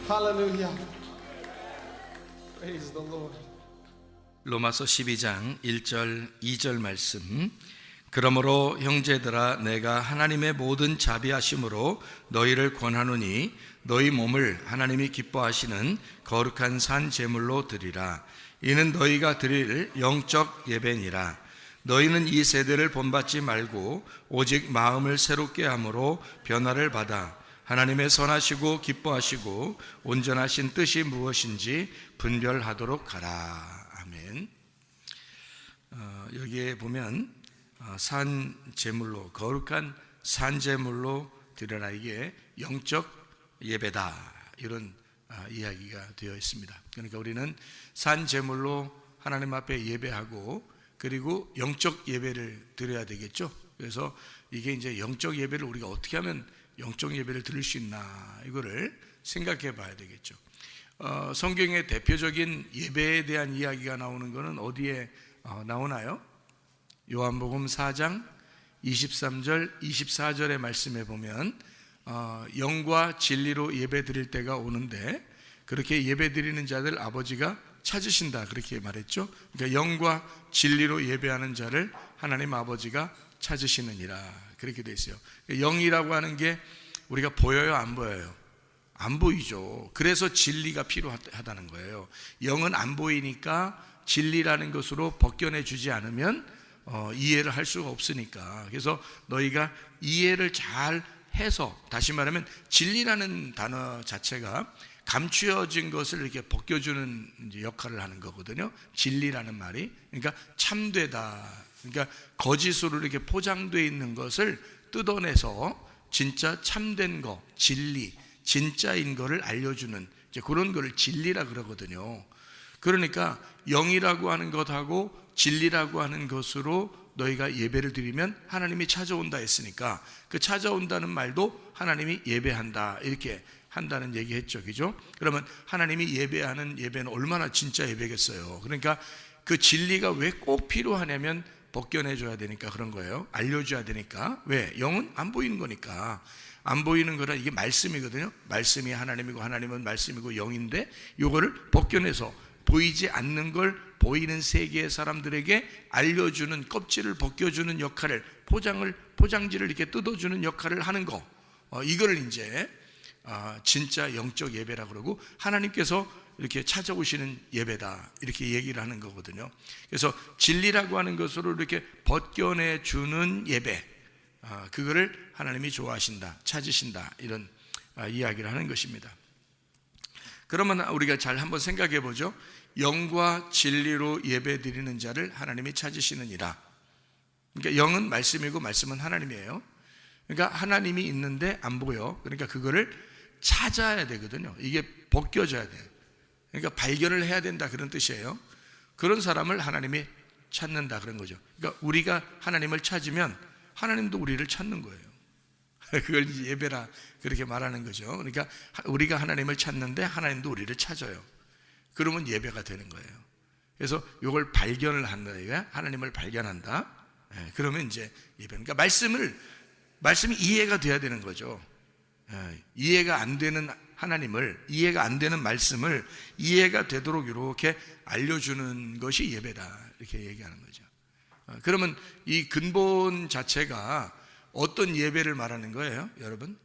Hallelujah. Praise the Lord. 로마서 12장 1절 2절 말씀. 그러므로 형제들아 내가 하나님의 모든 자비하심으로 너희를 권하노니 너희 몸을 하나님이 기뻐하시는 거룩한 산 제물로 드리라. 이는 너희가 드릴 영적 예배니라. 너희는 이 세대를 본받지 말고 오직 마음을 새롭게 함으로 변화를 받아 하나님의 선하시고 기뻐하시고 온전하신 뜻이 무엇인지 분별하도록 하라. 아멘. 여기에 보면 산 제물로, 거룩한 산 제물로 드려라, 이게 영적 예배다, 이런 이야기가 되어 있습니다. 그러니까 우리는 산 제물로 하나님 앞에 예배하고 그리고 영적 예배를 드려야 되겠죠. 그래서 이게 이제 영적 예배를 우리가 어떻게 하면 영적 예배를 드릴 수 있나, 이거를 생각해 봐야 되겠죠. 성경의 대표적인 예배에 대한 이야기가 나오는 것은 어디에 나오나요? 요한복음 4장 23절 24절의 말씀에 보면 영과 진리로 예배 드릴 때가 오는데 그렇게 예배 드리는 자들 아버지가 찾으신다, 그렇게 말했죠. 그러니까 영과 진리로 예배하는 자를 하나님 아버지가 찾으시느니라, 그렇게 돼 있어요. 영이라고 하는 게 우리가 보여요, 안 보여요? 안 보이죠. 그래서 진리가 필요하다는 거예요. 영은 안 보이니까 진리라는 것으로 벗겨내 주지 않으면 이해를 할 수가 없으니까. 그래서 너희가 이해를 잘 해서, 다시 말하면 진리라는 단어 자체가 감추어진 것을 이렇게 벗겨주는 이제 역할을 하는 거거든요. 진리라는 말이, 그러니까 참되다, 그러니까 거짓으로 이렇게 포장되어 있는 것을 뜯어내서 진짜 참된 거, 진리, 진짜인 거를 알려주는 이제 그런 거를 진리라 그러거든요. 그러니까 영이라고 하는 것하고 진리라고 하는 것으로 너희가 예배를 드리면 하나님이 찾아온다 했으니까 그 찾아온다는 말도 하나님이 예배한다, 이렇게 한다는 얘기 했죠. 그죠? 그러면 하나님이 예배하는 예배는 얼마나 진짜 예배겠어요. 그러니까 그 진리가 왜 꼭 필요하냐면 벗겨내줘야 되니까 그런 거예요. 알려줘야 되니까. 왜? 영은 안 보이는 거니까. 안 보이는 거라 이게 말씀이거든요. 말씀이 하나님이고 하나님은 말씀이고 영인데 요거를 벗겨내서 보이지 않는 걸 보이는 세계의 사람들에게 알려주는, 껍질을 벗겨주는 역할을, 포장지를 이렇게 뜯어주는 역할을 하는 거, 이걸 이제 진짜 영적 예배라 그러고 하나님께서 이렇게 찾아오시는 예배다, 이렇게 얘기를 하는 거거든요. 그래서 진리라고 하는 것으로 이렇게 벗겨내주는 예배, 그거를 하나님이 좋아하신다, 찾으신다, 이런 이야기를 하는 것입니다. 그러면 우리가 잘 한번 생각해 보죠. 영과 진리로 예배 드리는 자를 하나님이 찾으시느니라. 그러니까 영은 말씀이고 말씀은 하나님이에요. 그러니까 하나님이 있는데 안 보여. 그러니까 그거를 찾아야 되거든요. 이게 벗겨져야 돼요. 그러니까 발견을 해야 된다, 그런 뜻이에요. 그런 사람을 하나님이 찾는다, 그런 거죠. 그러니까 우리가 하나님을 찾으면 하나님도 우리를 찾는 거예요. 그걸 이제 예배라 그렇게 말하는 거죠. 그러니까 우리가 하나님을 찾는데 하나님도 우리를 찾아요. 그러면 예배가 되는 거예요. 그래서 이걸 발견을 한다, 이거야. 하나님을 발견한다. 그러면 이제 예배. 그러니까 말씀이 이해가 돼야 되는 거죠. 이해가 안 되는 하나님을, 이해가 안 되는 말씀을 이해가 되도록 이렇게 알려주는 것이 예배다, 이렇게 얘기하는 거죠. 그러면 이 근본 자체가 어떤 예배를 말하는 거예요, 여러분?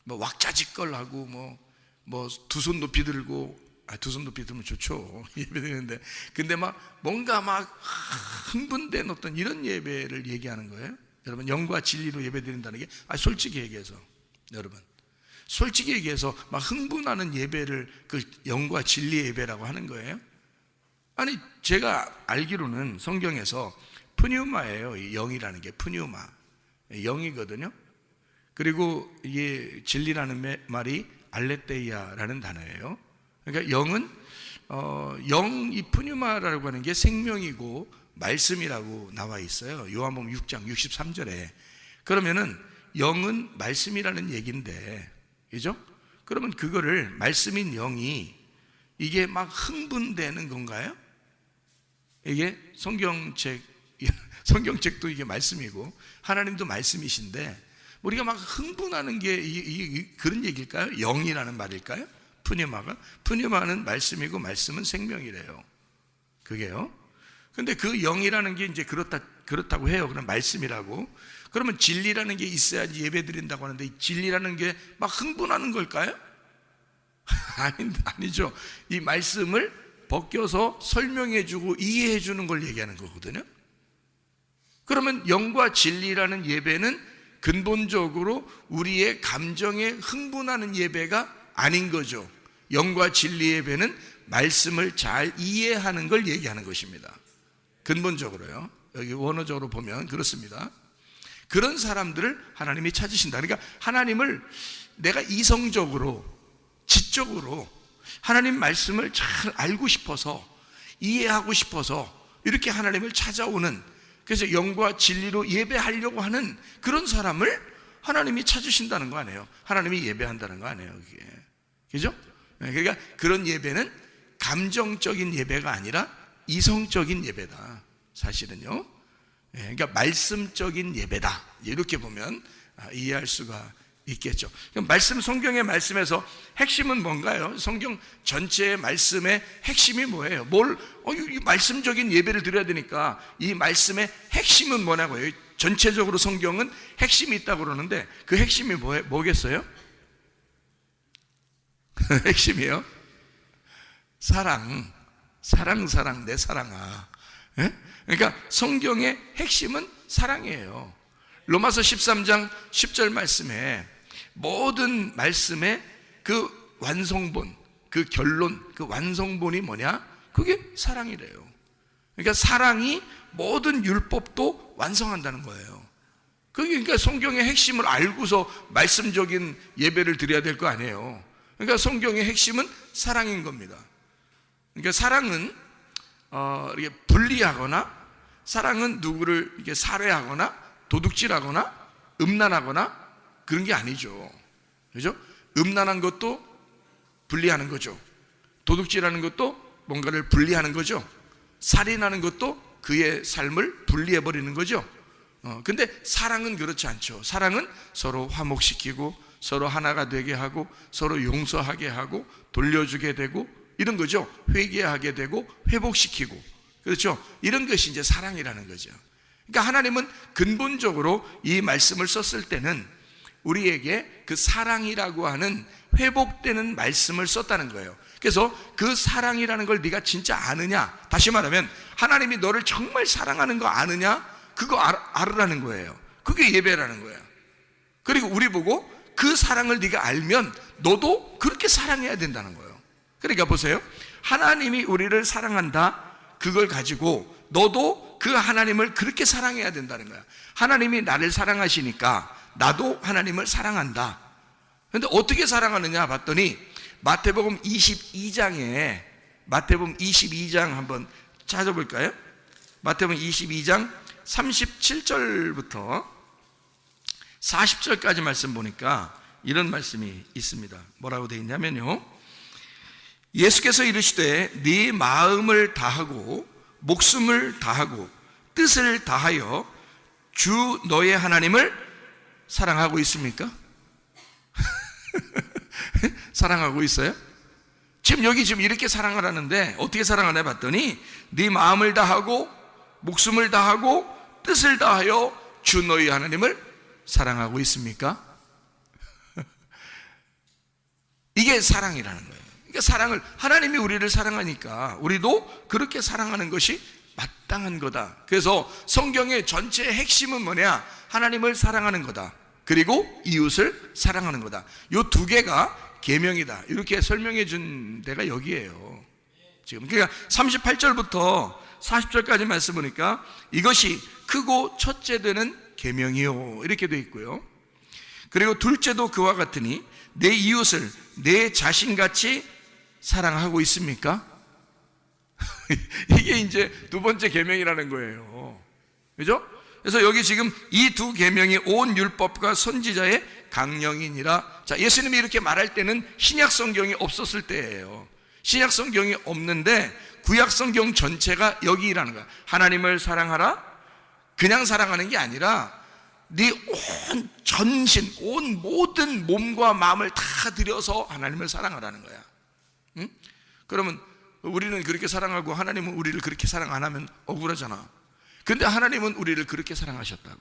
뭐 왁자지껄하고 뭐 두 손 높이 들고, 두 손 높이 들면 좋죠, 예배드리는데. 근데 뭔가 흥분된 어떤 이런 예배를 얘기하는 거예요. 여러분, 영과 진리로 예배드린다는 게 솔직히 얘기해서, 여러분, 솔직히 얘기해서 막 흥분하는 예배를 그 영과 진리의 예배라고 하는 거예요. 아니, 제가 알기로는 성경에서 푸뉴마예요. 이 영이라는 게 푸뉴마, 영이거든요. 그리고 이게 진리라는 말이 알레테이아라는 단어예요. 그러니까 영은 이 푸뉴마라고 하는 게 생명이고 말씀이라고 나와 있어요. 요한복음 6장 63절에. 그러면은 영은 말씀이라는 얘기인데, 그죠? 그러면 그거를, 말씀인 영이 이게 막 흥분되는 건가요? 이게 성경책도 이게 말씀이고 하나님도 말씀이신데 우리가 막 흥분하는 게 그런 얘기일까요? 영이라는 말일까요? 푸니마는 말씀이고 말씀은 생명이래요. 그게요. 근데 그 영이라는 게 이제 그렇다고 해요. 그럼 말씀이라고. 그러면 진리라는 게 있어야지 예배 드린다고 하는데, 진리라는 게 막 흥분하는 걸까요? 아니죠. 이 말씀을 벗겨서 설명해주고 이해해주는 걸 얘기하는 거거든요. 그러면 영과 진리라는 예배는 근본적으로 우리의 감정에 흥분하는 예배가 아닌 거죠. 영과 진리 예배는 말씀을 잘 이해하는 걸 얘기하는 것입니다. 근본적으로요. 여기 원어적으로 보면 그렇습니다. 그런 사람들을 하나님이 찾으신다. 그러니까 하나님을 내가 이성적으로, 지적으로 하나님 말씀을 잘 알고 싶어서, 이해하고 싶어서 이렇게 하나님을 찾아오는, 그래서 영과 진리로 예배하려고 하는 그런 사람을 하나님이 찾으신다는 거 아니에요. 하나님이 예배한다는 거 아니에요, 그게. 그죠? 그러니까 그런 예배는 감정적인 예배가 아니라 이성적인 예배다, 사실은요. 그러니까 말씀적인 예배다, 이렇게 보면 이해할 수가 있겠죠. 그럼 성경의 말씀에서 핵심은 뭔가요? 성경 전체의 말씀의 핵심이 뭐예요? 이 말씀적인 예배를 드려야 되니까 이 말씀의 핵심은 뭐냐고요? 전체적으로 성경은 핵심이 있다고 그러는데 그 핵심이 뭐겠어요? 핵심이요? 사랑, 내 사랑아. 그러니까 성경의 핵심은 사랑이에요. 로마서 13장 10절 말씀에 모든 말씀의 그 완성본, 그 결론, 그 완성본이 뭐냐? 그게 사랑이래요. 그러니까 사랑이 모든 율법도 완성한다는 거예요. 그러니까 성경의 핵심을 알고서 말씀적인 예배를 드려야 될 거 아니에요. 그러니까 성경의 핵심은 사랑인 겁니다. 그러니까 사랑은 이렇게 분리하거나, 사랑은 누구를 이렇게 살해하거나 도둑질하거나 음란하거나 그런 게 아니죠. 그죠? 음란한 것도 분리하는 거죠. 도둑질하는 것도 뭔가를 분리하는 거죠. 살인하는 것도 그의 삶을 분리해버리는 거죠. 근데 사랑은 그렇지 않죠. 사랑은 서로 화목시키고 서로 하나가 되게 하고 서로 용서하게 하고 돌려주게 되고 이런 거죠. 회개하게 되고 회복시키고, 그렇죠? 이런 것이 이제 사랑이라는 거죠. 그러니까 하나님은 근본적으로 이 말씀을 썼을 때는 우리에게 그 사랑이라고 하는 회복되는 말씀을 썼다는 거예요. 그래서 그 사랑이라는 걸 네가 진짜 아느냐, 다시 말하면 하나님이 너를 정말 사랑하는 거 아느냐, 그거 알으라는 거예요. 그게 예배라는 거예요. 그리고 우리 보고 그 사랑을 네가 알면 너도 그렇게 사랑해야 된다는 거예요. 그러니까 보세요, 하나님이 우리를 사랑한다, 그걸 가지고 너도 그 하나님을 그렇게 사랑해야 된다는 거야. 하나님이 나를 사랑하시니까 나도 하나님을 사랑한다. 그런데 어떻게 사랑하느냐 봤더니 마태복음 22장에 마태복음 22장 한번 찾아볼까요? 마태복음 22장 37절부터 40절까지 말씀 보니까 이런 말씀이 있습니다. 뭐라고 되어 있냐면요, 예수께서 이르시되 네 마음을 다하고 목숨을 다하고 뜻을 다하여 주 너의 하나님을 사랑하고 있습니까? 사랑하고 있어요? 지금 여기 지금 이렇게 사랑을 하는데 어떻게 사랑하나 봤더니 네 마음을 다하고 목숨을 다하고 뜻을 다하여 주 너희 하나님을 사랑하고 있습니까? 이게 사랑이라는 거예요. 그러니까 사랑을, 하나님이 우리를 사랑하니까 우리도 그렇게 사랑하는 것이 마땅한 거다. 그래서 성경의 전체의 핵심은 뭐냐? 하나님을 사랑하는 거다. 그리고 이웃을 사랑하는 거다. 이 두 개가 계명이다. 이렇게 설명해 준 데가 여기에요. 지금 그러니까 38절부터 40절까지 말씀 보니까 이것이 크고 첫째 되는 계명이요, 이렇게 돼 있고요. 그리고 둘째도 그와 같으니 내 이웃을 내 자신같이 사랑하고 있습니까? 이게 이제 두 번째 계명이라는 거예요. 그죠? 그래서 여기 지금 이 두 계명이 온 율법과 선지자의 강령이니라. 자, 예수님이 이렇게 말할 때는 신약 성경이 없었을 때예요. 신약 성경이 없는데 구약 성경 전체가 여기라는 거야. 하나님을 사랑하라. 그냥 사랑하는 게 아니라 네 온 전신, 온 모든 몸과 마음을 다 들여서 하나님을 사랑하라는 거야. 응? 그러면 우리는 그렇게 사랑하고 하나님은 우리를 그렇게 사랑 안 하면 억울하잖아. 근데 하나님은 우리를 그렇게 사랑하셨다고.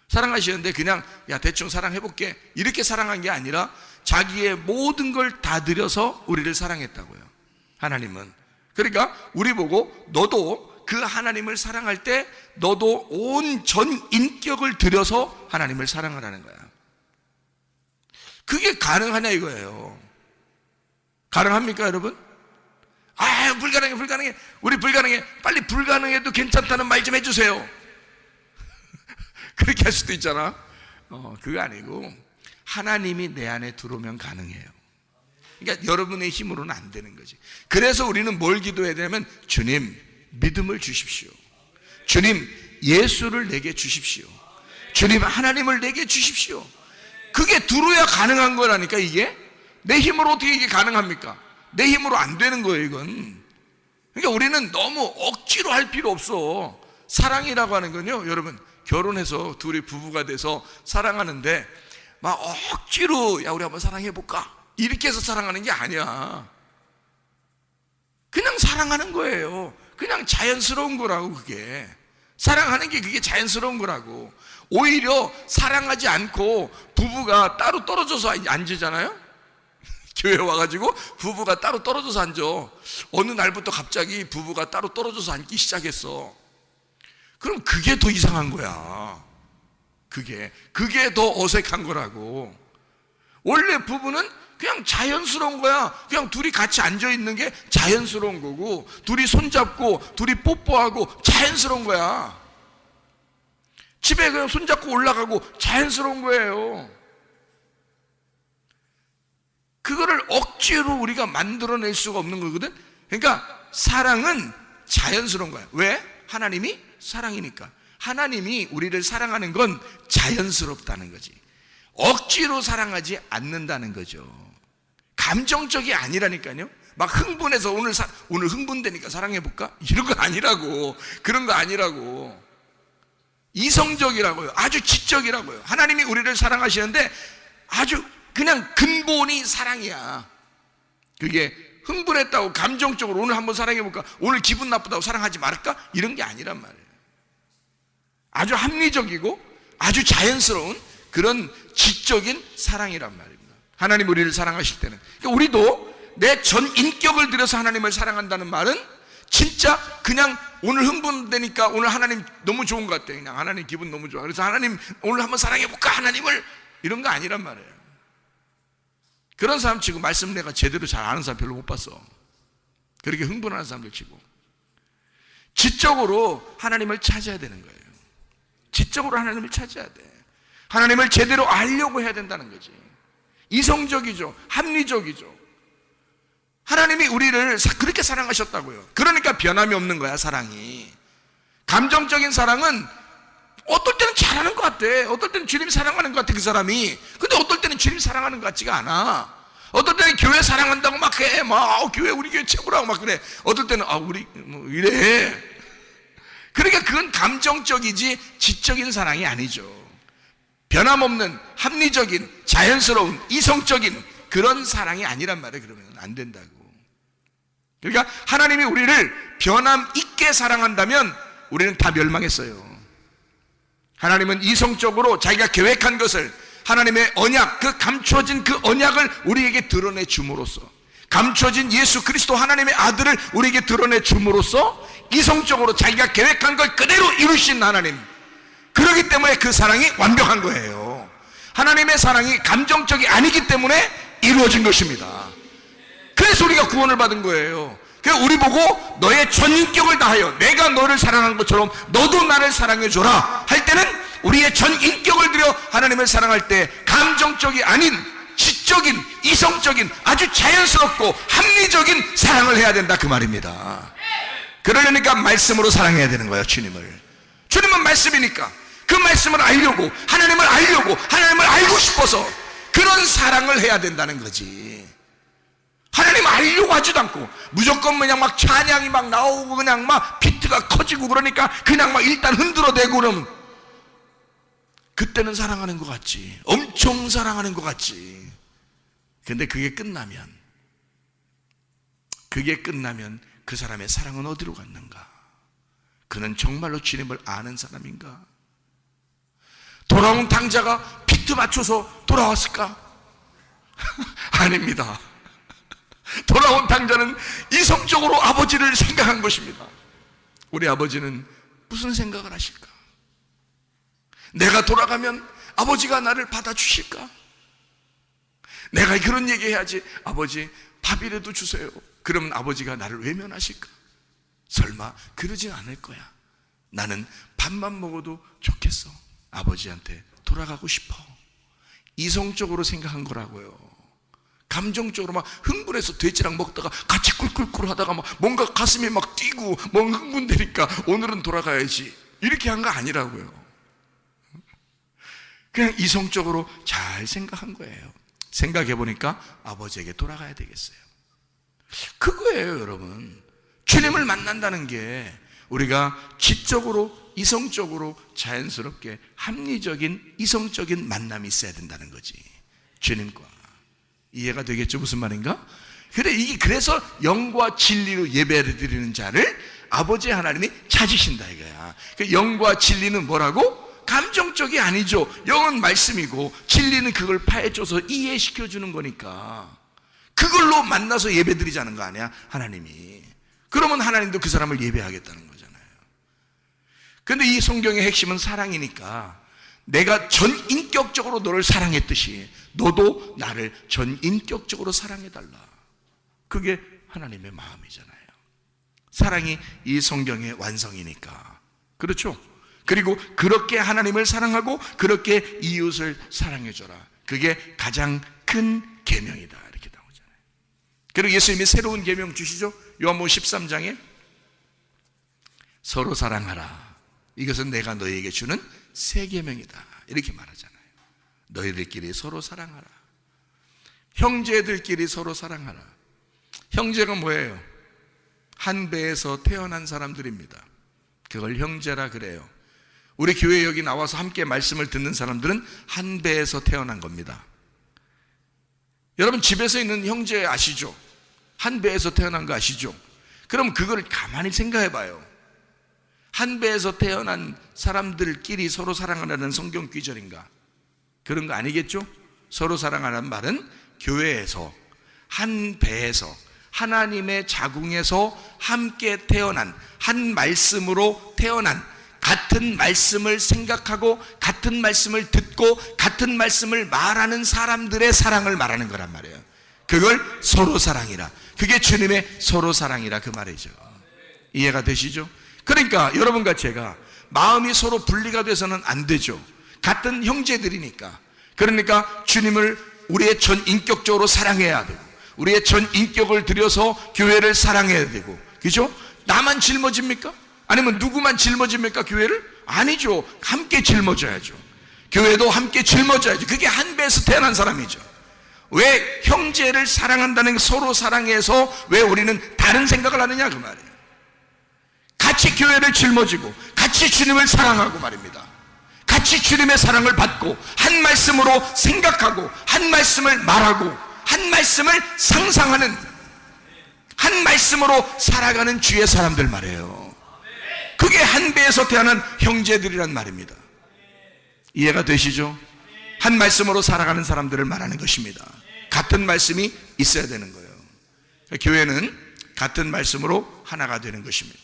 사랑하시는데 그냥 야 대충 사랑해볼게 이렇게 사랑한 게 아니라 자기의 모든 걸 다 들여서 우리를 사랑했다고요, 하나님은. 그러니까 우리 보고 너도 그 하나님을 사랑할 때 너도 온 전 인격을 들여서 하나님을 사랑하라는 거야. 그게 가능하냐 이거예요. 가능합니까 여러분? 불가능해. 우리 불가능해. 빨리 불가능해도 괜찮다는 말 좀 해주세요. 그렇게 할 수도 있잖아. 그거 아니고 하나님이 내 안에 들어오면 가능해요. 그러니까 여러분의 힘으로는 안 되는 거지. 그래서 우리는 뭘 기도해야 되냐면 주님 믿음을 주십시오. 주님 예수를 내게 주십시오. 주님 하나님을 내게 주십시오. 그게 들어야 가능한 거라니까. 이게 내 힘으로 어떻게 이게 가능합니까? 내 힘으로 안 되는 거예요 이건. 그러니까 우리는 너무 억지로 할 필요 없어. 사랑이라고 하는 건요, 여러분, 결혼해서 둘이 부부가 돼서 사랑하는데 막 억지로 야 우리 한번 사랑해볼까 이렇게 해서 사랑하는 게 아니야. 그냥 사랑하는 거예요. 그냥 자연스러운 거라고. 그게 사랑하는 게 그게 자연스러운 거라고. 오히려 사랑하지 않고 부부가 따로 떨어져서 앉으잖아요. 교회 와가지고 부부가 따로 떨어져서 앉아. 어느 날부터 갑자기 부부가 따로 떨어져서 앉기 시작했어. 그럼 그게 더 이상한 거야. 그게 더 어색한 거라고. 원래 부부는 그냥 자연스러운 거야. 그냥 둘이 같이 앉아 있는 게 자연스러운 거고, 둘이 손잡고 둘이 뽀뽀하고 자연스러운 거야. 집에 그냥 손잡고 올라가고 자연스러운 거예요. 그거를 억지로 우리가 만들어낼 수가 없는 거거든. 그러니까 사랑은 자연스러운 거야. 왜? 하나님이 사랑이니까. 하나님이 우리를 사랑하는 건 자연스럽다는 거지. 억지로 사랑하지 않는다는 거죠. 감정적이 아니라니까요. 막 흥분해서 오늘 흥분되니까 사랑해볼까? 이런 거 아니라고. 그런 거 아니라고. 이성적이라고요. 아주 지적이라고요. 하나님이 우리를 사랑하시는데 아주 그냥 근본이 사랑이야. 그게 흥분했다고 감정적으로 오늘 한번 사랑해볼까? 오늘 기분 나쁘다고 사랑하지 말까? 이런 게 아니란 말이에요. 아주 합리적이고 아주 자연스러운 그런 지적인 사랑이란 말입니다. 하나님 우리를 사랑하실 때는. 그러니까 우리도 내 전 인격을 들여서 하나님을 사랑한다는 말은 진짜 그냥 오늘 흥분되니까 오늘 하나님 너무 좋은 것 같아. 그냥 하나님 기분 너무 좋아. 그래서 하나님 오늘 한번 사랑해볼까? 하나님을. 이런 거 아니란 말이에요. 그런 사람 치고 말씀 내가 제대로 잘 아는 사람 별로 못 봤어. 그렇게 흥분하는 사람들 치고. 지적으로 하나님을 찾아야 되는 거예요. 지적으로 하나님을 찾아야 돼. 하나님을 제대로 알려고 해야 된다는 거지. 이성적이죠. 합리적이죠. 하나님이 우리를 그렇게 사랑하셨다고요. 그러니까 변함이 없는 거야, 사랑이. 감정적인 사랑은 어떨 때는 잘하는 것 같아. 어떨 때는 주님 사랑하는 것 같아, 그 사람이. 근데 어떨 때는 주님 사랑하는 것 같지가 않아. 어떨 때는 교회 사랑한다고 막 해. 교회, 우리 교회 최고라고 막 그래. 어떨 때는, 우리, 이래. 그러니까 그건 감정적이지 지적인 사랑이 아니죠. 변함없는, 합리적인, 자연스러운, 이성적인 그런 사랑이 아니란 말이에요. 그러면 안 된다고. 그러니까 하나님이 우리를 변함 있게 사랑한다면 우리는 다 멸망했어요. 하나님은 이성적으로 자기가 계획한 것을, 하나님의 언약, 그 감춰진 그 언약을 우리에게 드러내 줌으로써, 감춰진 예수 그리스도 하나님의 아들을 우리에게 드러내 줌으로써 이성적으로 자기가 계획한 걸 그대로 이루신 하나님. 그렇기 때문에 그 사랑이 완벽한 거예요. 하나님의 사랑이 감정적이 아니기 때문에 이루어진 것입니다. 그래서 우리가 구원을 받은 거예요. 그래서 우리 보고 너의 전인격을 다하여 내가 너를 사랑한 것처럼 너도 나를 사랑해줘라 할 때는 우리의 전인격을 들여 하나님을 사랑할 때 감정적이 아닌 지적인, 이성적인, 아주 자연스럽고 합리적인 사랑을 해야 된다, 그 말입니다. 그러려니까 말씀으로 사랑해야 되는 거예요. 주님은 말씀이니까 그 말씀을 알려고, 하나님을 알려고, 하나님을 알고 싶어서 그런 사랑을 해야 된다는 거지. 하나님 알려고 하지도 않고 무조건 그냥 막 찬양이 막 나오고 그냥 막 비트가 커지고 그러니까 그냥 막 일단 흔들어대고 그러면 그때는 사랑하는 것 같지. 엄청 사랑하는 것 같지. 근데 그게 끝나면 그게 끝나면 그 사람의 사랑은 어디로 갔는가? 그는 정말로 주님을 아는 사람인가? 돌아온 탕자가 비트 맞춰서 돌아왔을까? 아닙니다. 돌아온 탕자는 이성적으로 아버지를 생각한 것입니다. 우리 아버지는 무슨 생각을 하실까? 내가 돌아가면 아버지가 나를 받아주실까? 내가 그런 얘기 해야지. 아버지, 밥이라도 주세요. 그러면 아버지가 나를 외면하실까? 설마 그러진 않을 거야. 나는 밥만 먹어도 좋겠어. 아버지한테 돌아가고 싶어. 이성적으로 생각한 거라고요. 감정적으로 막 흥분해서 돼지랑 먹다가 같이 꿀꿀꿀 하다가 막 뭔가 가슴이 막 뛰고 뭔가 흥분되니까 오늘은 돌아가야지, 이렇게 한 거 아니라고요. 그냥 이성적으로 잘 생각한 거예요. 생각해 보니까 아버지에게 돌아가야 되겠어요. 그거예요, 여러분. 주님을 만난다는 게 우리가 지적으로, 이성적으로, 자연스럽게 합리적인, 이성적인 만남이 있어야 된다는 거지. 주님과. 이해가 되겠죠? 무슨 말인가? 그래서 영과 진리로 예배를 드리는 자를 아버지 하나님이 찾으신다 이거야. 그 영과 진리는 뭐라고? 감정적이 아니죠. 영은 말씀이고 진리는 그걸 파헤쳐서 이해시켜주는 거니까 그걸로 만나서 예배 드리자는 거 아니야, 하나님이. 그러면 하나님도 그 사람을 예배하겠다는 거잖아요. 근데 이 성경의 핵심은 사랑이니까 내가 전인격적으로 너를 사랑했듯이 너도 나를 전인격적으로 사랑해달라. 그게 하나님의 마음이잖아요. 사랑이 이 성경의 완성이니까. 그렇죠? 그리고 그렇게 하나님을 사랑하고 그렇게 이웃을 사랑해줘라. 그게 가장 큰 계명이다, 이렇게 나오잖아요. 그리고 예수님이 새로운 계명 주시죠. 요한복음 13장에 서로 사랑하라. 이것은 내가 너희에게 주는 새 계명이다, 이렇게 말하잖아요. 너희들끼리 서로 사랑하라. 형제들끼리 서로 사랑하라. 형제가 뭐예요? 한 배에서 태어난 사람들입니다. 그걸 형제라 그래요. 우리 교회 여기 나와서 함께 말씀을 듣는 사람들은 한 배에서 태어난 겁니다. 여러분 집에서 있는 형제 아시죠? 한 배에서 태어난 거 아시죠? 그럼 그걸 가만히 생각해 봐요. 한 배에서 태어난 사람들끼리 서로 사랑하라는 성경 규절인가? 그런 거 아니겠죠? 서로 사랑하라는 말은 교회에서, 한 배에서, 하나님의 자궁에서 함께 태어난, 한 말씀으로 태어난, 같은 말씀을 생각하고 같은 말씀을 듣고 같은 말씀을 말하는 사람들의 사랑을 말하는 거란 말이에요. 그걸 서로 사랑이라. 그게 주님의 서로 사랑이라, 그 말이죠. 이해가 되시죠? 그러니까 여러분과 제가 마음이 서로 분리가 돼서는 안 되죠. 같은 형제들이니까. 그러니까 주님을 우리의 전인격적으로 사랑해야 되고, 우리의 전인격을 들여서 교회를 사랑해야 되고, 그죠? 나만 짊어집니까? 아니면 누구만 짊어집니까, 교회를? 아니죠. 함께 짊어져야죠. 교회도 함께 짊어져야죠. 그게 한 배에서 태어난 사람이죠. 왜 형제를 사랑한다는 게, 서로 사랑해서 왜 우리는 다른 생각을 하느냐, 그 말이에요. 같이 교회를 짊어지고 같이 주님을 사랑하고 말입니다. 같이 주님의 사랑을 받고 한 말씀으로 생각하고 한 말씀을 말하고 한 말씀을 상상하는, 한 말씀으로 살아가는 주의 사람들 말이에요. 그게 한 배에서 태어난 형제들이란 말입니다. 이해가 되시죠? 한 말씀으로 살아가는 사람들을 말하는 것입니다. 같은 말씀이 있어야 되는 거예요. 교회는 같은 말씀으로 하나가 되는 것입니다.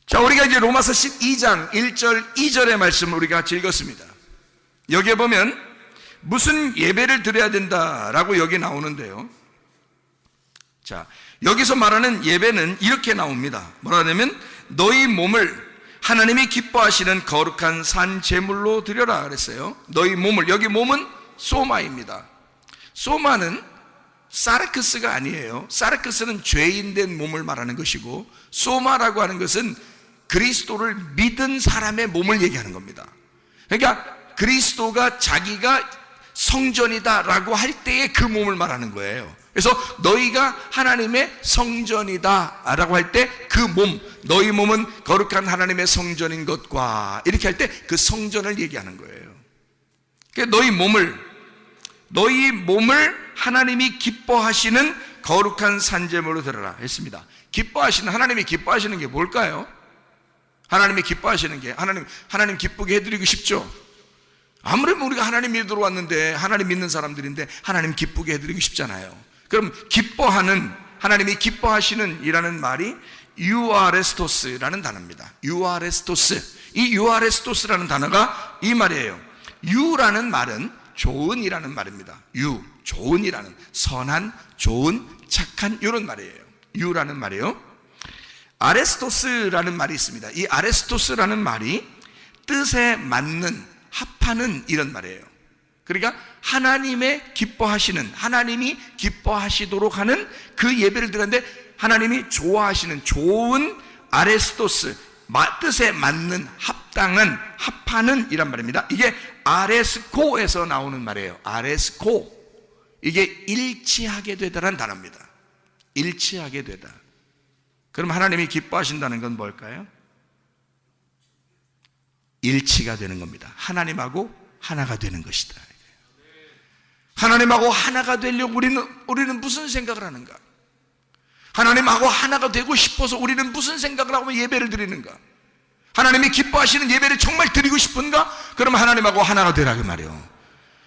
자, 우리가 이제 로마서 12장 1절 2절의 말씀을 우리가 같이 읽었습니다. 여기에 보면 무슨 예배를 드려야 된다라고 여기 나오는데요. 자, 여기서 말하는 예배는 이렇게 나옵니다. 뭐라 하냐면 너희 몸을 하나님이 기뻐하시는 거룩한 산 제물로 드려라 그랬어요. 너희 몸을, 여기 몸은 소마입니다. 소마는 사르크스가 아니에요. 사르크스는 죄인된 몸을 말하는 것이고, 소마라고 하는 것은 그리스도를 믿은 사람의 몸을 얘기하는 겁니다. 그러니까 그리스도가 자기가 성전이다라고 할 때의 그 몸을 말하는 거예요. 그래서 너희가 하나님의 성전이다라고 할 때 그 몸, 너희 몸은 거룩한 하나님의 성전인 것과, 이렇게 할 때 그 성전을 얘기하는 거예요. 그러니까 너희 몸을 하나님이 기뻐하시는 거룩한 산제물로 드려라 했습니다. 기뻐하시는, 하나님이 기뻐하시는 게 뭘까요? 하나님이 기뻐하시는 게, 하나님 기쁘게 해드리고 싶죠. 아무래도 우리가 하나님 믿으러 왔는데, 하나님 믿는 사람들인데 하나님 기쁘게 해드리고 싶잖아요. 그럼 기뻐하는, 하나님이 기뻐하시는 이라는 말이 유아레스토스라는 단어입니다. 유아레스토스. 이 유아레스토스라는 단어가 이 말이에요. 유라는 말은 좋은이라는 말입니다. 유, 좋은이라는, 선한, 좋은, 착한, 이런 말이에요. 유라는 말이에요. 아레스토스라는 말이 있습니다. 이 아레스토스라는 말이 뜻에 맞는, 합하는 이런 말이에요. 그러니까 하나님의 기뻐하시는, 하나님이 기뻐하시도록 하는 그 예배를 드렸는데 하나님이 좋아하시는 좋은 아레스토스, 뜻에 맞는, 합당한, 합하는 이란 말입니다. 이게 아레스코에서 나오는 말이에요. 아레스코. 이게 일치하게 되다라는 단어입니다. 일치하게 되다. 그럼 하나님이 기뻐하신다는 건 뭘까요? 일치가 되는 겁니다. 하나님하고 하나가 되는 것이다. 하나님하고 하나가 되려고 우리는 무슨 생각을 하는가? 하나님하고 하나가 되고 싶어서 우리는 무슨 생각을 하고 예배를 드리는가? 하나님이 기뻐하시는 예배를 정말 드리고 싶은가? 그러면 하나님하고 하나가 되라 그 말이에요.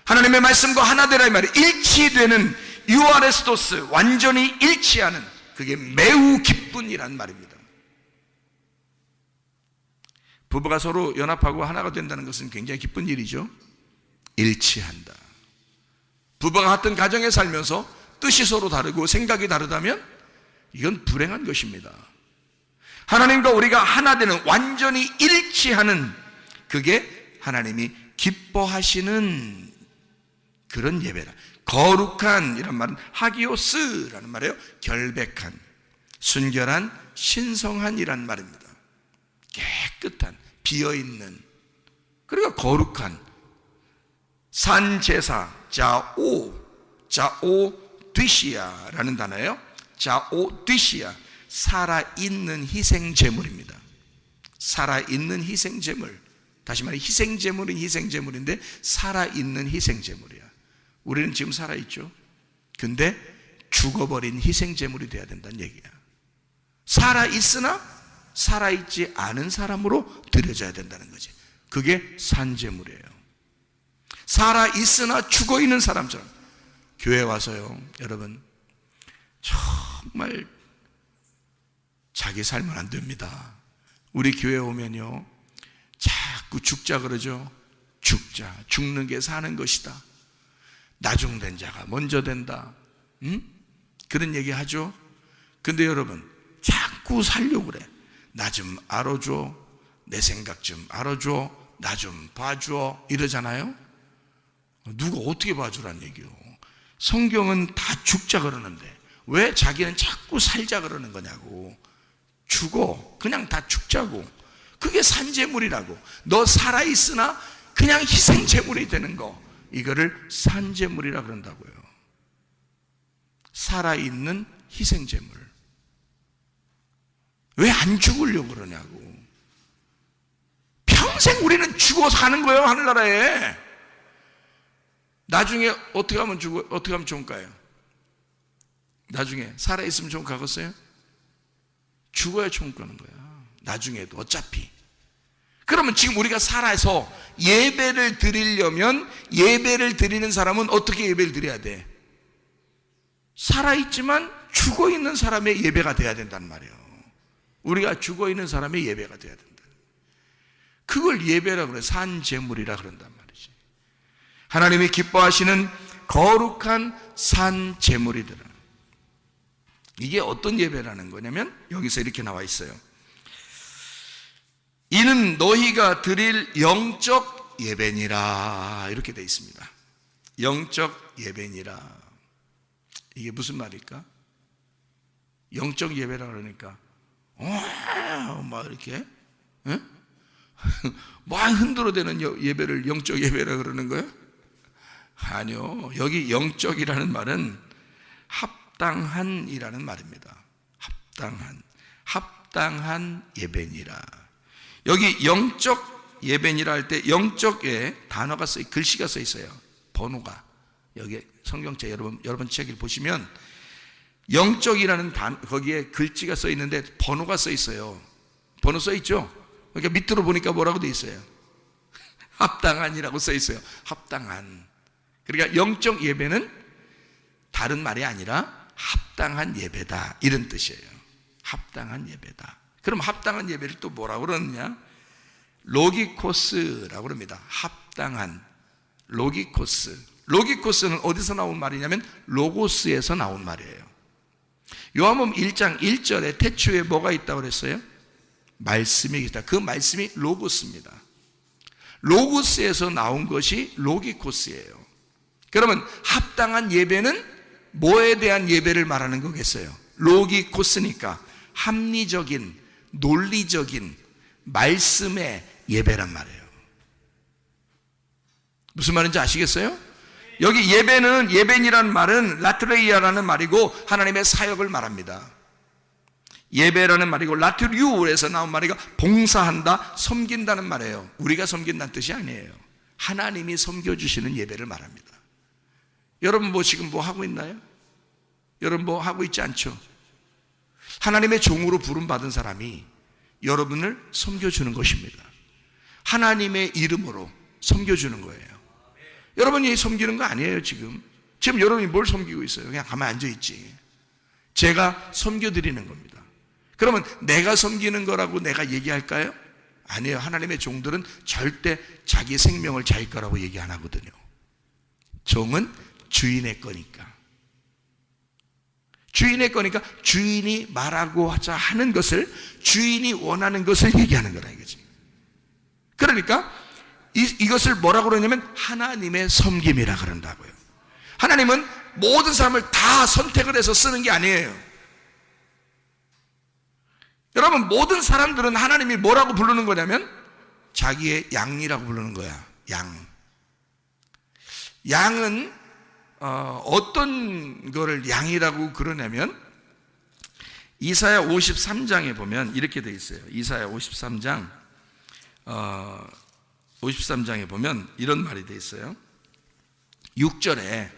하나님의 말씀과 하나 되라 이 말이에요. 일치되는 유아레스토스, 완전히 일치하는, 그게 매우 기쁜 이란 말입니다. 부부가 서로 연합하고 하나가 된다는 것은 굉장히 기쁜 일이죠. 일치한다. 부부가 같은 가정에 살면서 뜻이 서로 다르고 생각이 다르다면 이건 불행한 것입니다. 하나님과 우리가 하나 되는, 완전히 일치하는, 그게 하나님이 기뻐하시는 그런 예배라. 거룩한 이란 말은 하기오스라는 말이에요. 결백한, 순결한, 신성한 이란 말입니다. 깨끗한, 비어있는, 그러니까 거룩한 산제사, 자오디시아라는 단어예요. 자오디시아, 살아있는 희생제물입니다. 살아있는 희생제물. 다시 말해 희생제물은 희생제물인데 살아있는 희생제물이야. 우리는 지금 살아있죠. 근데 죽어버린 희생제물이 돼야 된다는 얘기야. 살아있으나 살아있지 않은 사람으로 드려져야 된다는 거지. 그게 산제물이에요. 살아있으나 죽어있는 사람처럼. 교회 와서요, 여러분 정말 자기 살면 안 됩니다. 우리 교회 오면요 자꾸 죽자 그러죠. 죽자, 죽는 게 사는 것이다. 나중된 자가 먼저 된다. 그런 얘기 하죠. 근데 여러분 자꾸 살려고 그래. 나 좀 알아줘, 내 생각 좀 알아줘, 나 좀 봐줘 이러잖아요. 누가 어떻게 봐주란 얘기요. 성경은 다 죽자 그러는데 왜 자기는 자꾸 살자 그러는 거냐고. 죽어, 그냥 다 죽자고. 그게 산제물이라고. 너 살아있으나 그냥 희생제물이 되는 거, 이거를 산제물이라 그런다고요. 살아있는 희생제물. 왜 안 죽으려고 그러냐고. 평생 우리는 죽어 사는 거예요, 하늘나라에. 나중에 어떻게 하면 좋을까요? 나중에 살아있으면 좋은 거 가겠어요? 죽어야 좋은 거는 거야. 나중에도 어차피. 그러면 지금 우리가 살아서 예배를 드리려면, 예배를 드리는 사람은 어떻게 예배를 드려야 돼? 살아있지만 죽어있는 사람의 예배가 돼야 된단 말이에요. 우리가 죽어있는 사람의 예배가 돼야 된다. 그걸 예배라 그래. 산제물이라 그런단 말이지. 하나님이 기뻐하시는 거룩한 산제물이더라. 이게 어떤 예배라는 거냐면 여기서 이렇게 나와 있어요. 이는 너희가 드릴 영적 예배니라, 이렇게 되어 있습니다. 영적 예배니라. 이게 무슨 말일까? 영적 예배라 그러니까 막 이렇게 막 흔들어대는 예배를 영적 예배라 그러는 거예요? 아니요. 여기 영적이라는 말은 합당한이라는 말입니다. 합당한 예배니라. 여기 영적 예배니라 할 때 영적에 단어가 글씨가 써 있어요. 번호가. 여기 성경책 여러분 책을 보시면 영적이라는 거기에 글씨가 써 있는데 번호가 써 있어요. 번호 써 있죠? 그러니까 밑으로 보니까 뭐라고 돼 있어요? 합당한이라고 써 있어요. 합당한. 그러니까 영적 예배는 다른 말이 아니라 합당한 예배다, 이런 뜻이에요. 합당한 예배다. 그럼 합당한 예배를 또 뭐라고 그러느냐? 로기코스라고 합니다. 합당한. 로기코스. 로기코스는 어디서 나온 말이냐면 로고스에서 나온 말이에요. 요한복음 1장 1절에 태초에 뭐가 있다고 그랬어요? 말씀이 있다. 그 말씀이 로고스입니다. 로고스에서 나온 것이 로기코스예요. 그러면 합당한 예배는 뭐에 대한 예배를 말하는 거겠어요? 로기코스니까 합리적인, 논리적인 말씀의 예배란 말이에요. 무슨 말인지 아시겠어요? 여기 예배는, 예배니라는 말은 라트레이아라는 말이고 하나님의 사역을 말합니다. 예배라는 말이고 라트리우에서 나온 말이가 봉사한다, 섬긴다는 말이에요. 우리가 섬긴다는 뜻이 아니에요. 하나님이 섬겨주시는 예배를 말합니다. 여러분 뭐 지금 뭐 하고 있나요? 여러분 뭐 하고 있지 않죠? 하나님의 종으로 부름받은 사람이 여러분을 섬겨주는 것입니다. 하나님의 이름으로 섬겨주는 거예요. 여러분이 섬기는 거 아니에요. 지금 여러분이 뭘 섬기고 있어요? 그냥 가만히 앉아있지. 제가 섬겨드리는 겁니다. 그러면 내가 섬기는 거라고 내가 얘기할까요? 아니에요. 하나님의 종들은 절대 자기 생명을 자기 거라고 얘기 안 하거든요. 종은 주인의 거니까. 주인의 거니까 주인이 말하고 하자 하는 것을, 주인이 원하는 것을 얘기하는 거라 이거지. 그러니까 이것을 뭐라고 그러냐면 하나님의 섬김이라 그런다고요. 하나님은 모든 사람을 다 선택을 해서 쓰는 게 아니에요. 여러분, 모든 사람들은 하나님이 뭐라고 부르는 거냐면 자기의 양이라고 부르는 거야. 양. 양은 어떤 거를 양이라고 그러냐면 이사야 53장에 보면 이렇게 되어 있어요. 이사야 53장에 보면 이런 말이 되어 있어요. 6절에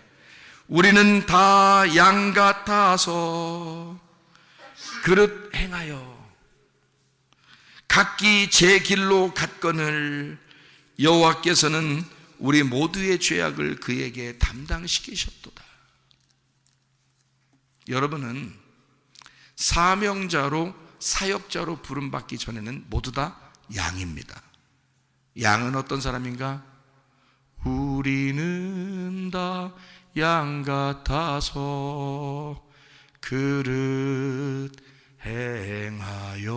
우리는 다 양 같아서 그릇 행하여 각기 제 길로 갔거늘 여호와께서는 우리 모두의 죄악을 그에게 담당시키셨도다. 여러분은 사명자로, 사역자로 부름받기 전에는 모두 다 양입니다. 양은 어떤 사람인가? 우리는 다 양 같아서 그릇 행하여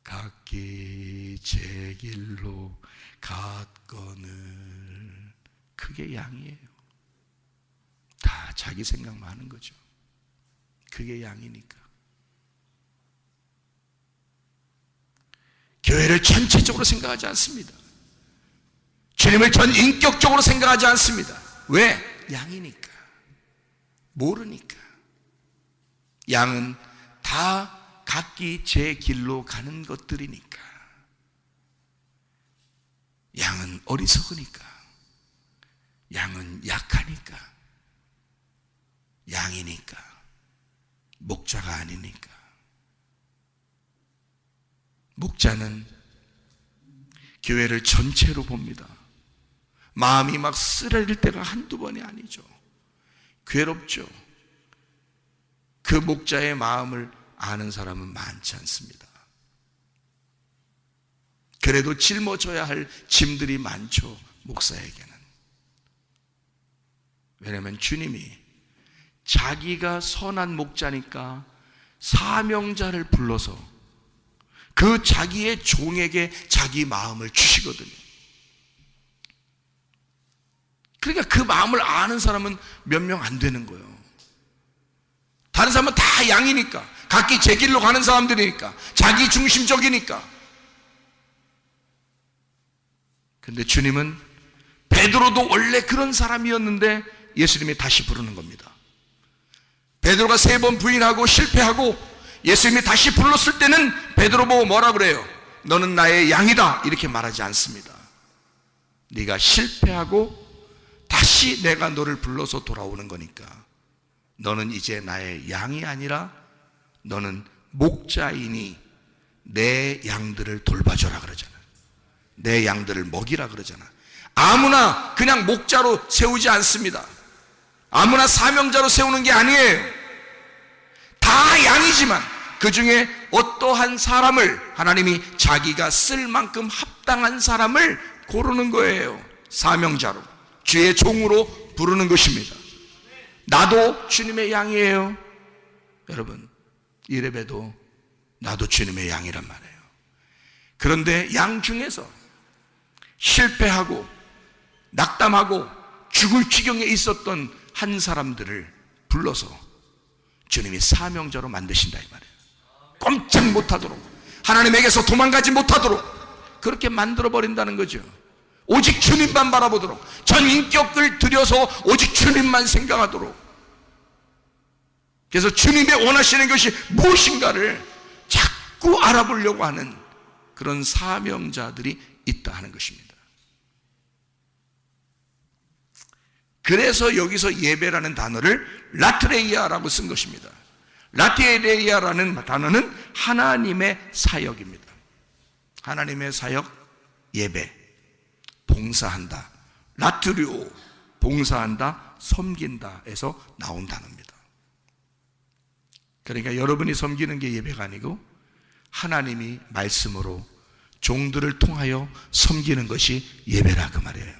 각기 제 길로 갔거늘. 그게 양이에요. 다 자기 생각만 하는 거죠. 그게 양이니까. 교회를 전체적으로 생각하지 않습니다. 주님을 전 인격적으로 생각하지 않습니다. 왜? 양이니까. 모르니까. 양은 다 각기 제 길로 가는 것들이니까. 양은 어리석으니까. 양은 약하니까. 양이니까. 목자가 아니니까. 목자는 교회를 전체로 봅니다. 마음이 막 쓰라릴 때가 한두 번이 아니죠. 괴롭죠. 그 목자의 마음을 아는 사람은 많지 않습니다. 그래도 짊어져야 할 짐들이 많죠. 목사에게는. 왜냐하면 주님이 자기가 선한 목자니까 사명자를 불러서 그 자기의 종에게 자기 마음을 주시거든요. 그러니까 그 마음을 아는 사람은 몇 명 안 되는 거예요. 다른 사람은 다 양이니까, 각기 제 길로 가는 사람들이니까, 자기 중심적이니까. 근데 주님은 베드로도 원래 그런 사람이었는데 예수님이 다시 부르는 겁니다. 베드로가 3번 부인하고 실패하고 예수님이 다시 불렀을 때는 베드로 보고 뭐라 그래요? 너는 나의 양이다, 이렇게 말하지 않습니다. 네가 실패하고 다시 내가 너를 불러서 돌아오는 거니까 너는 이제 나의 양이 아니라 너는 목자이니 내 양들을 돌봐줘라 그러잖아. 내 양들을 먹이라 그러잖아. 아무나 그냥 목자로 세우지 않습니다. 아무나 사명자로 세우는 게 아니에요. 다 양이지만 그 중에 어떠한 사람을 하나님이 자기가 쓸 만큼 합당한 사람을 고르는 거예요. 사명자로, 주의 종으로 부르는 것입니다. 나도 주님의 양이에요. 여러분, 이래봬도 나도 주님의 양이란 말이에요. 그런데 양 중에서 실패하고 낙담하고 죽을 지경에 있었던 한 사람들을 불러서 주님이 사명자로 만드신다 이 말이에요. 꼼짝 못하도록, 하나님에게서 도망가지 못하도록 그렇게 만들어버린다는 거죠. 오직 주님만 바라보도록, 전 인격을 들여서 오직 주님만 생각하도록. 그래서 주님이 원하시는 것이 무엇인가를 자꾸 알아보려고 하는 그런 사명자들이 있다 하는 것입니다. 그래서 여기서 예배라는 단어를 라트레이아라고 쓴 것입니다. 라트레이아라는 단어는 하나님의 사역입니다. 하나님의 사역, 예배, 봉사한다. 라트리오, 봉사한다, 섬긴다에서 나온 단어입니다. 그러니까 여러분이 섬기는 게 예배가 아니고 하나님이 말씀으로 종들을 통하여 섬기는 것이 예배라 그 말이에요.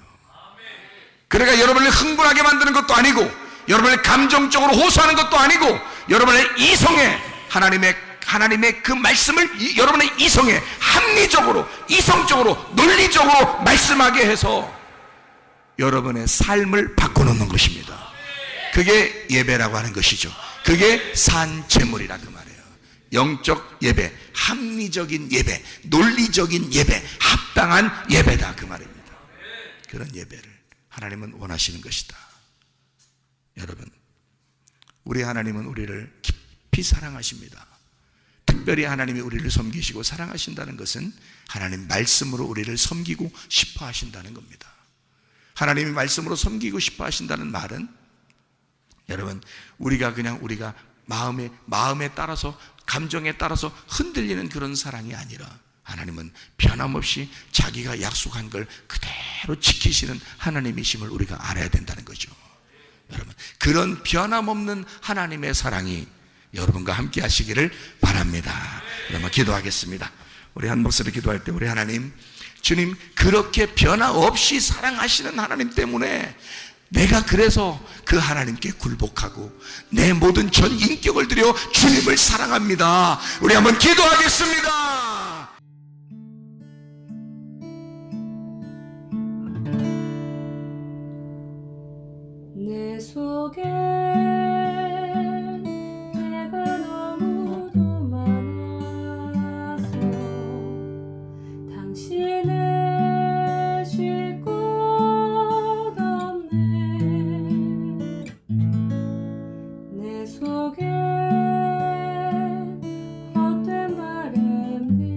그러니까 여러분을 흥분하게 만드는 것도 아니고, 여러분을 감정적으로 호소하는 것도 아니고, 여러분의 이성에 하나님의 그 말씀을 여러분의 이성에 합리적으로, 이성적으로, 논리적으로 말씀하게 해서 여러분의 삶을 바꿔놓는 것입니다. 그게 예배라고 하는 것이죠. 그게 산제물이라 그 말이에요. 영적 예배, 합리적인 예배, 논리적인 예배, 합당한 예배다 그 말입니다. 그런 예배를 하나님은 원하시는 것이다. 여러분, 우리 하나님은 우리를 깊이 사랑하십니다. 특별히 하나님이 우리를 섬기시고 사랑하신다는 것은 하나님 말씀으로 우리를 섬기고 싶어 하신다는 겁니다. 하나님이 말씀으로 섬기고 싶어 하신다는 말은, 여러분, 우리가 마음에 따라서, 감정에 따라서 흔들리는 그런 사랑이 아니라 하나님은 변함없이 자기가 약속한 걸 그대로 지키시는 하나님이심을 우리가 알아야 된다는 거죠. 여러분, 그런 변함없는 하나님의 사랑이 여러분과 함께 하시기를 바랍니다. 그러면 기도하겠습니다. 우리 한 목소리 기도할 때, 우리 하나님, 주님, 그렇게 변함없이 사랑하시는 하나님 때문에 내가 그래서 그 하나님께 굴복하고 내 모든 전 인격을 들여 주님을 사랑합니다. 우리 한번 기도하겠습니다. 내 속에 내가 너무도 많아서 당신을 쉴 곳 없네. 내 속에 헛된 바램들로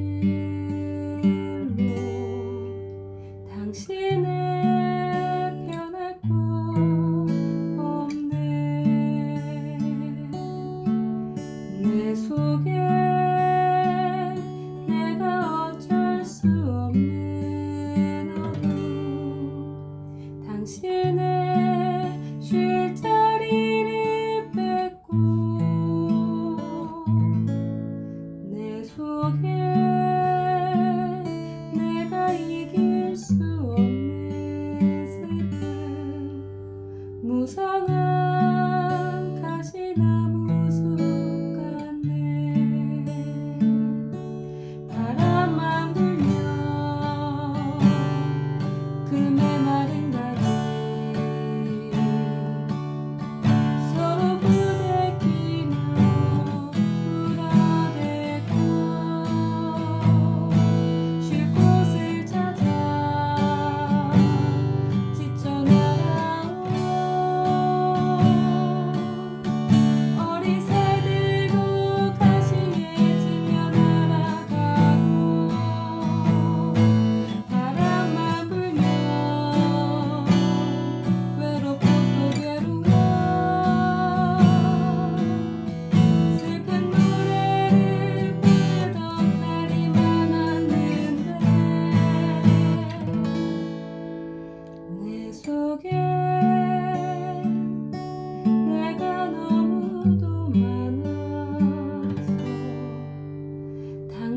당신을 내 속에 내가 어쩔 수 없는 어둠, 당신의 쉴 자리를 뺏고 내 속에 내가 이길 수 없는 슬픔, 무성한 가시나무 바람만 불면 그 메마른 가지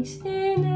당신의